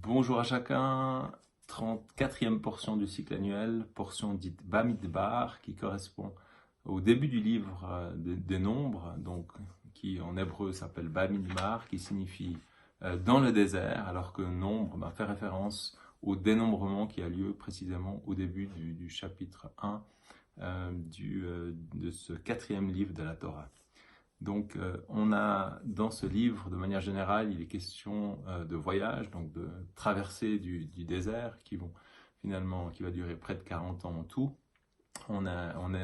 Bonjour à chacun, 34e portion du cycle annuel, portion dite Bamidbar, qui correspond au début du livre des Nombres, donc qui en hébreu s'appelle Bamidbar, qui signifie dans le désert, alors que Nombre fait référence au dénombrement qui a lieu précisément au début du chapitre 1 de ce 4e livre de la Torah. Donc, on a dans ce livre, de manière générale, il est question de voyage, donc de traversée du désert qui va durer près de 40 ans en tout. On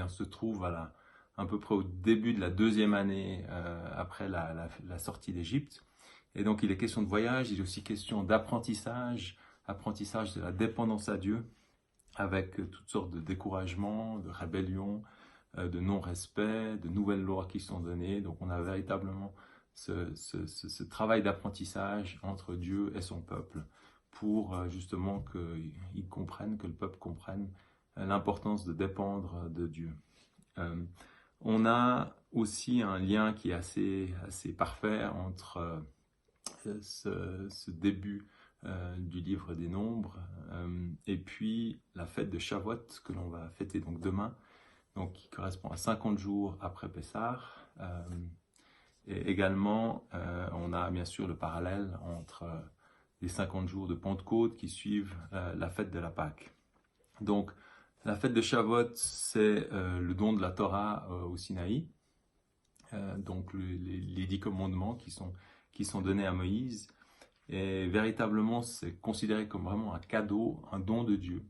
se trouve à peu près au début de la deuxième année après la sortie d'Égypte. Et donc, il est question de voyage, il est aussi question d'apprentissage, apprentissage de la dépendance à Dieu, avec toutes sortes de découragements, de rébellions, de non-respect, de nouvelles lois qui sont données. Donc on a véritablement ce travail d'apprentissage entre Dieu et son peuple pour justement qu'il comprenne, que le peuple comprenne l'importance de dépendre de Dieu. On a aussi un lien qui est assez parfait entre ce début du livre des Nombres et puis la fête de Shavuot que l'on va fêter donc demain, donc qui correspond à 50 jours après Pessah. Et également, on a bien sûr le parallèle entre les 50 jours de Pentecôte qui suivent la fête de la Pâque. Donc, la fête de Shavuot, c'est le don de la Torah au Sinaï, donc les 10 commandements qui sont donnés à Moïse. Et véritablement, c'est considéré comme vraiment un cadeau, un don de Dieu.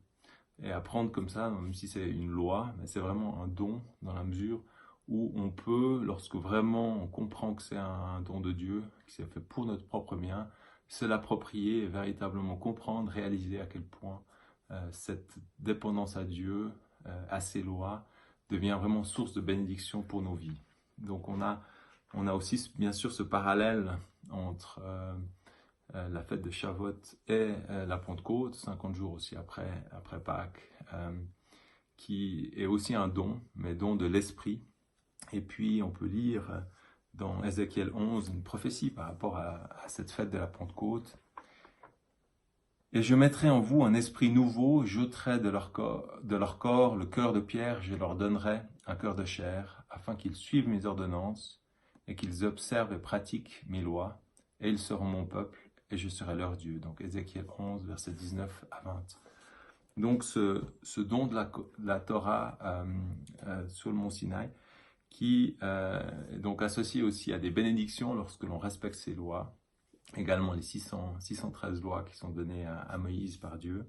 Et à prendre comme ça, même si c'est une loi, mais c'est vraiment un don dans la mesure où on peut, lorsque vraiment on comprend que c'est un don de Dieu, que c'est fait pour notre propre bien, se l'approprier et véritablement comprendre, réaliser à quel point cette dépendance à Dieu, à ses lois, devient vraiment source de bénédiction pour nos vies. Donc on a aussi bien sûr ce parallèle entre la fête de Shavuot et la Pentecôte, 50 jours aussi après Pâques, qui est aussi un don, mais don de l'esprit. Et puis on peut lire dans Ézéchiel 11 une prophétie par rapport à cette fête de la Pentecôte. Et je mettrai en vous un esprit nouveau, j'ôterai de leur corps le cœur de pierre, je leur donnerai un cœur de chair, afin qu'ils suivent mes ordonnances et qu'ils observent et pratiquent mes lois, et ils seront mon peuple, et je serai leur Dieu. Donc Ézéchiel 11, versets 19 à 20. Donc ce don de la Torah sur le mont Sinaï, qui est donc associé aussi à des bénédictions lorsque l'on respecte ces lois, également les 613 lois qui sont données à Moïse par Dieu,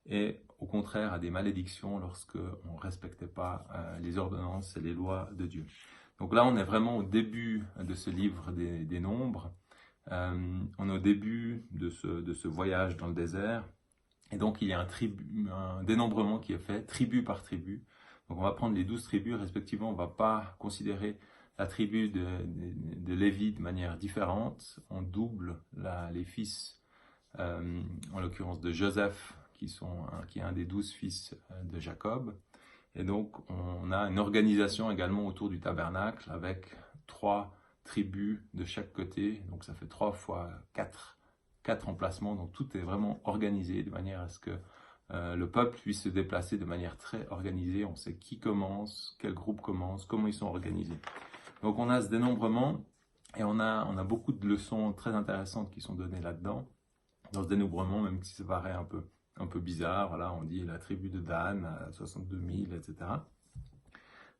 et au contraire à des malédictions lorsque on ne respectait pas les ordonnances et les lois de Dieu. Donc là, on est vraiment au début de ce livre des Nombres. On est au début de ce voyage dans le désert. Et donc, il y a un dénombrement qui est fait, tribu par tribu. Donc, on va prendre les 12 tribus, respectivement. On ne va pas considérer la tribu de Lévi de manière différente. On double les fils, en l'occurrence de Joseph, qui est un des 12 fils de Jacob. Et donc, on a une organisation également autour du tabernacle avec 3 tribus de chaque côté. Donc, ça fait 3 fois 4 emplacements. Donc, tout est vraiment organisé de manière à ce que le peuple puisse se déplacer de manière très organisée. On sait qui commence, quel groupe commence, comment ils sont organisés. Donc, on a ce dénombrement et on a beaucoup de leçons très intéressantes qui sont données là-dedans, dans ce dénombrement, même si ça paraît un peu bizarre. Voilà, on dit la tribu de Dan à 62 000, etc.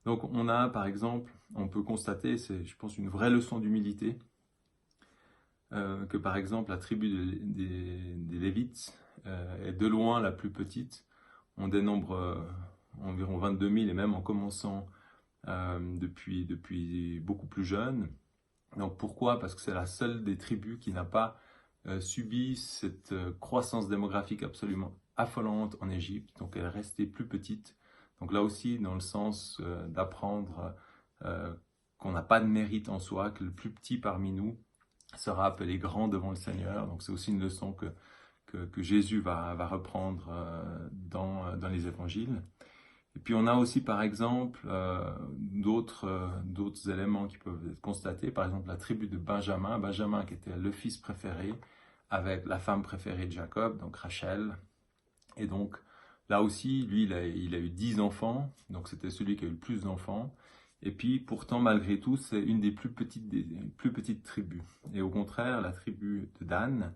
Donc on a par exemple, on peut constater, c'est je pense une vraie leçon d'humilité, que par exemple la tribu des Lévites est de loin la plus petite. On dénombre environ 22 000 et même en commençant depuis beaucoup plus jeune. Donc pourquoi? Parce que c'est la seule des tribus qui n'a pas subi cette croissance démographique absolument affolante en Égypte, donc elle est restée plus petite. Donc là aussi, dans le sens d'apprendre qu'on n'a pas de mérite en soi, que le plus petit parmi nous sera appelé grand devant le Seigneur. Donc c'est aussi une leçon que Jésus va reprendre dans les évangiles. Et puis on a aussi par exemple d'autres éléments qui peuvent être constatés. Par exemple la tribu de Benjamin qui était le fils préféré, avec la femme préférée de Jacob, donc Rachel. Et donc, là aussi, lui, il a eu 10 enfants, donc c'était celui qui a eu le plus d'enfants. Et puis, pourtant, malgré tout, c'est une des plus petites tribus. Et au contraire, la tribu de Dan,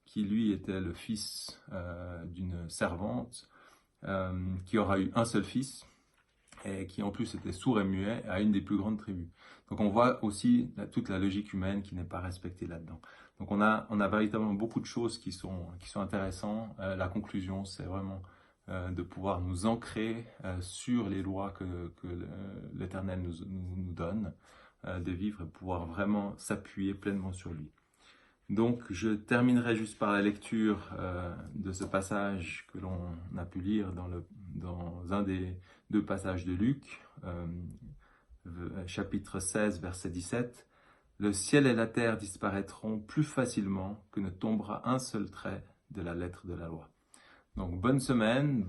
qui lui était le fils d'une servante, qui aura eu un seul fils, et qui en plus était sourd et muet, a une des plus grandes tribus. Donc on voit aussi toute la logique humaine qui n'est pas respectée là-dedans. Donc on a véritablement beaucoup de choses qui sont intéressantes. La conclusion, c'est vraiment de pouvoir nous ancrer sur les lois que l'Éternel nous donne, de vivre et pouvoir vraiment s'appuyer pleinement sur lui. Donc, je terminerai juste par la lecture de ce passage que l'on a pu lire dans un des 2 passages de Luc, chapitre 16, verset 17. « Le ciel et la terre disparaîtront plus facilement que ne tombera un seul trait de la lettre de la loi. » Donc, bonne semaine.